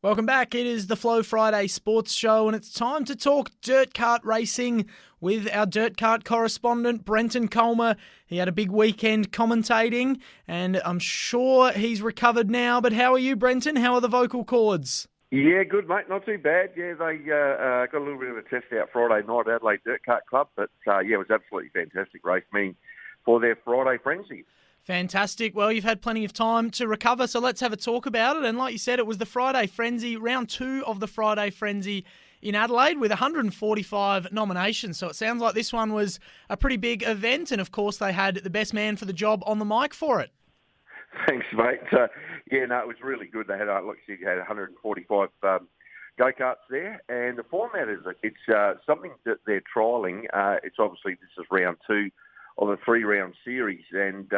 Welcome back. It is the Flow Friday Sports Show, and it's time to talk dirt kart racing with our dirt kart correspondent, Brenton Colmer. He had a big weekend commentating, and I'm sure he's recovered now. But how are you, Brenton? How are the vocal cords? Yeah, good, mate. Not too bad. Yeah, they got a little bit of a test out Friday night at Adelaide Dirt Kart Club, but it was absolutely fantastic race meeting for their Friday frenzy. Fantastic. Well, you've had plenty of time to recover, so let's have a talk about it. And like you said, it was the Friday Frenzy, round 2 of the Friday Frenzy in Adelaide with 145 nominations. So it sounds like this one was a pretty big event. And of course, they had the best man for the job on the mic for it. Thanks, mate. It was really good. They had, like you said, you had 145 go-karts there. And the format is it's something that they're trialling. It's obviously, this is round 2 of a 3-round series. And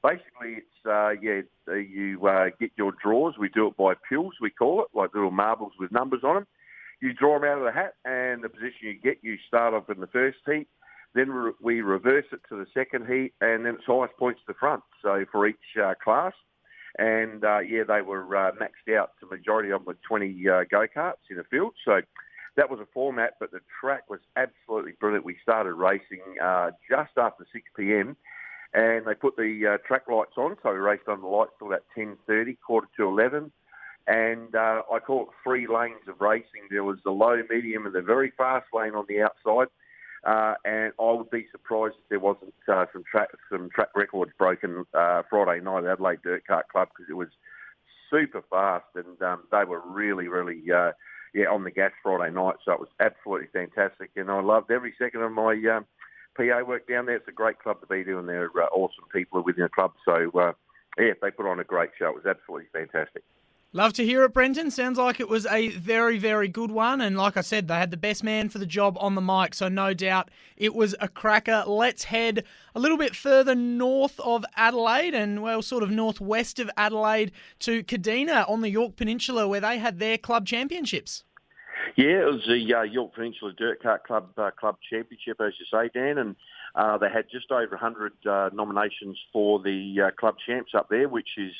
basically, it's you get your draws. We do it by pills, we call it, like little marbles with numbers on them. You draw them out of the hat, and the position you get, you start off in the first heat. Then we reverse it to the second heat, and then it's highest points to the front. So for each class, and they were maxed out. The majority of them with 20 go-karts in a field. So that was a format, but the track was absolutely brilliant. We started racing just after 6 p.m. and they put the track lights on, so we raced on the lights till about 10:30, quarter to 11. And I call it 3 lanes of racing. There was the low, medium, and the very fast lane on the outside. And I would be surprised if there wasn't some track records broken Friday night at Adelaide Dirt Kart Club, because it was super fast, and they were really, really on the gas Friday night. So it was absolutely fantastic, and I loved every second of my PA work down there. It's a great club to be doing. They're awesome people within the club. So they put on a great show. It was absolutely fantastic. Love to hear it, Brenton. Sounds like it was a very, very good one. And like I said, they had the best man for the job on the mic, so no doubt it was a cracker. Let's head a little bit further north of Adelaide and, well, sort of northwest of Adelaide to Kadina on the Yorke Peninsula, where they had their club championships. Yeah, it was the Yorke Peninsula Dirt Kart Club Club Championship, as you say, Dan, and they had just over 100 nominations for the club champs up there, which is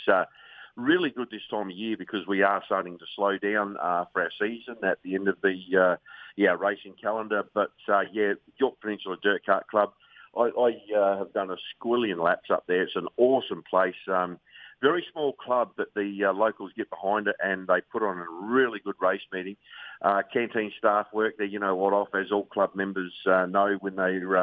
really good this time of year, because we are starting to slow down for our season at the end of the racing calendar. But Yorke Peninsula Dirt Kart Club, I have done a squillion laps up there. It's an awesome place. Very small club, but the locals get behind it, and they put on a really good race meeting. Canteen staff work there, off, as all club members know when they're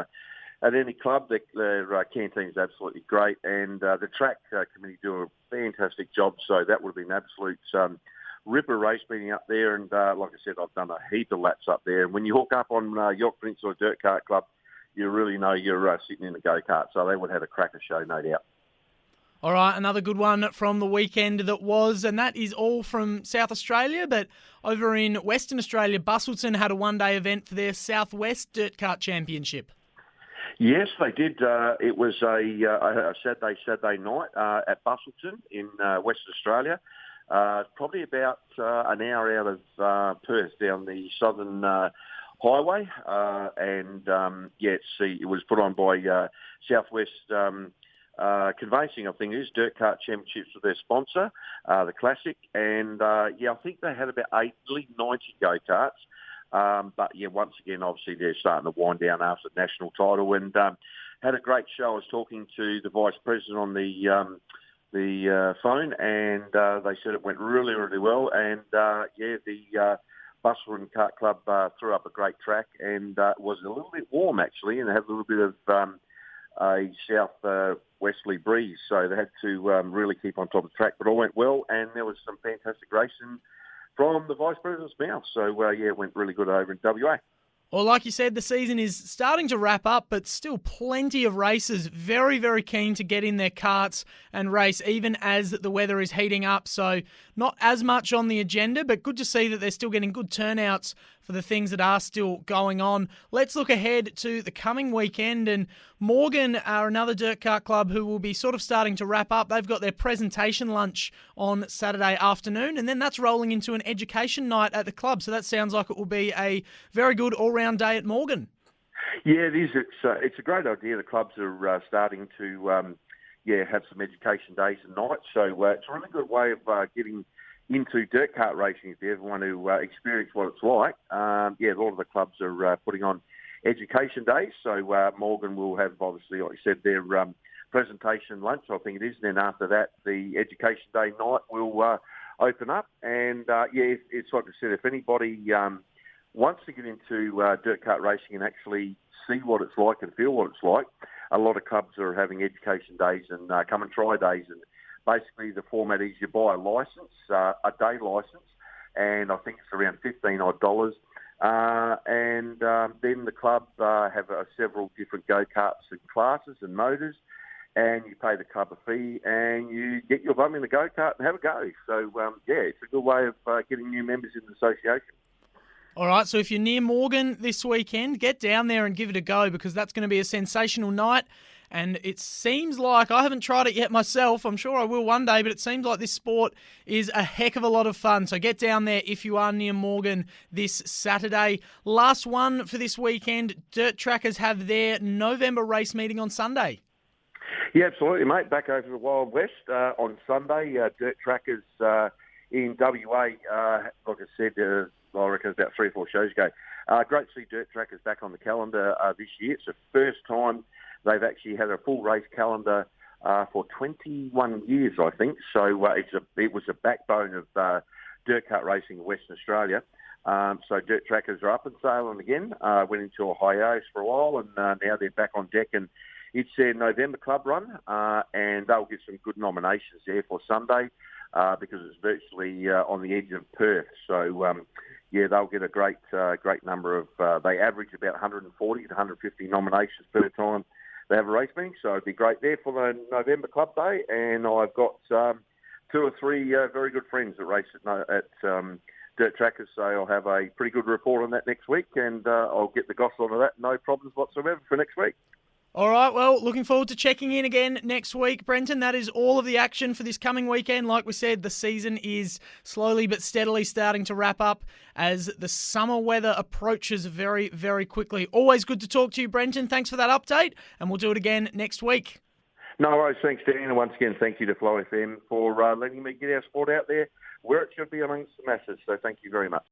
at any club. Their canteen's absolutely great, and the track committee do a fantastic job. So that would have been an absolute ripper race meeting up there. And like I said, I've done a heap of laps up there. And when you hook up on Yorke Peninsula Dirt Kart Club, you really know you're sitting in a go-kart. So they would have had a cracker show, no doubt. All right, another good one from the weekend that was, and that is all from South Australia, but over in Western Australia, Busselton had a one-day event for their Southwest Dirt Kart Championship. Yes, they did. It was a Saturday night at Busselton in Western Australia, probably about an hour out of Perth down the southern highway, it was put on by Southwest Conveyancing, I think it is, Dirt Kart Championships with their sponsor, the Classic, and I think they had about 90 go-karts. Once again, obviously they're starting to wind down after the national title, and had a great show. I was talking to the vice president on the phone, and they said it went really, really well. And the Busselton Kart Club threw up a great track, and it was a little bit warm actually, and had a little bit of a south westerly breeze, so they had to really keep on top of the track. But all went well, and there was some fantastic racing from the Vice President's mouth. So, it went really good over in WA. Well, like you said, the season is starting to wrap up, but still plenty of races. Very, very keen to get in their karts and race, even as the weather is heating up. So not as much on the agenda, but good to see that they're still getting good turnouts for the things that are still going on. Let's look ahead to the coming weekend, and Morgan are another dirt kart club who will be sort of starting to wrap up. They've got their presentation lunch on Saturday afternoon, and then that's rolling into an education night at the club. So that sounds like it will be a very good all-round day at Morgan. Yeah, it is. It's a great idea. The clubs are starting to have some education days and nights. So it's a really good way of getting into dirt kart racing, if you ever want to experience what it's like, a lot of the clubs are putting on education days. So Morgan will have, obviously, like you said, their presentation lunch, I think it is. And then after that, the education day night will open up. And it's like I said, if anybody wants to get into dirt kart racing and actually see what it's like and feel what it's like, a lot of clubs are having education days and come and try days. And basically the format is you buy a licence, a day licence, and I think it's around $15 odd. Then the club have several different go-karts and classes and motors, and you pay the club a fee and you get your bum in the go-kart and have a go. So, it's a good way of getting new members in the association. All right, so if you're near Morgan this weekend, get down there and give it a go, because that's going to be a sensational night. And it seems like, I haven't tried it yet myself, I'm sure I will one day, but it seems like this sport is a heck of a lot of fun. So get down there if you are near Morgan this Saturday. Last one for this weekend, Dirt Trackers have their November race meeting on Sunday. Yeah, absolutely, mate. Back over the Wild West on Sunday. Dirt Trackers in WA, like I said, I reckon it was about 3 or 4 shows ago. Great to see Dirt Trackers back on the calendar this year. It's the first time they've actually had a full race calendar for 21 years, I think. So it was a backbone of dirt kart racing in Western Australia. So Dirt Trackers are up and sailing again. Went into a hiatus for a while, and now they're back on deck. And it's their November club run, and they'll get some good nominations there for Sunday because it's virtually on the edge of Perth. So, they'll get a great number of. They average about 140 to 150 nominations per time they have a race meeting. So it'd be great there for the November Club Day. And I've got 2 or 3 very good friends that race at Dirt Trackers, so I'll have a pretty good report on that next week, and I'll get the gossip on that, no problems whatsoever for next week. All right, well, looking forward to checking in again next week, Brenton. That is all of the action for this coming weekend. Like we said, the season is slowly but steadily starting to wrap up as the summer weather approaches very, very quickly. Always good to talk to you, Brenton. Thanks for that update, and we'll do it again next week. No worries, thanks, Dan. And once again, thank you to Flow FM for letting me get our sport out there where it should be amongst the masses. So thank you very much.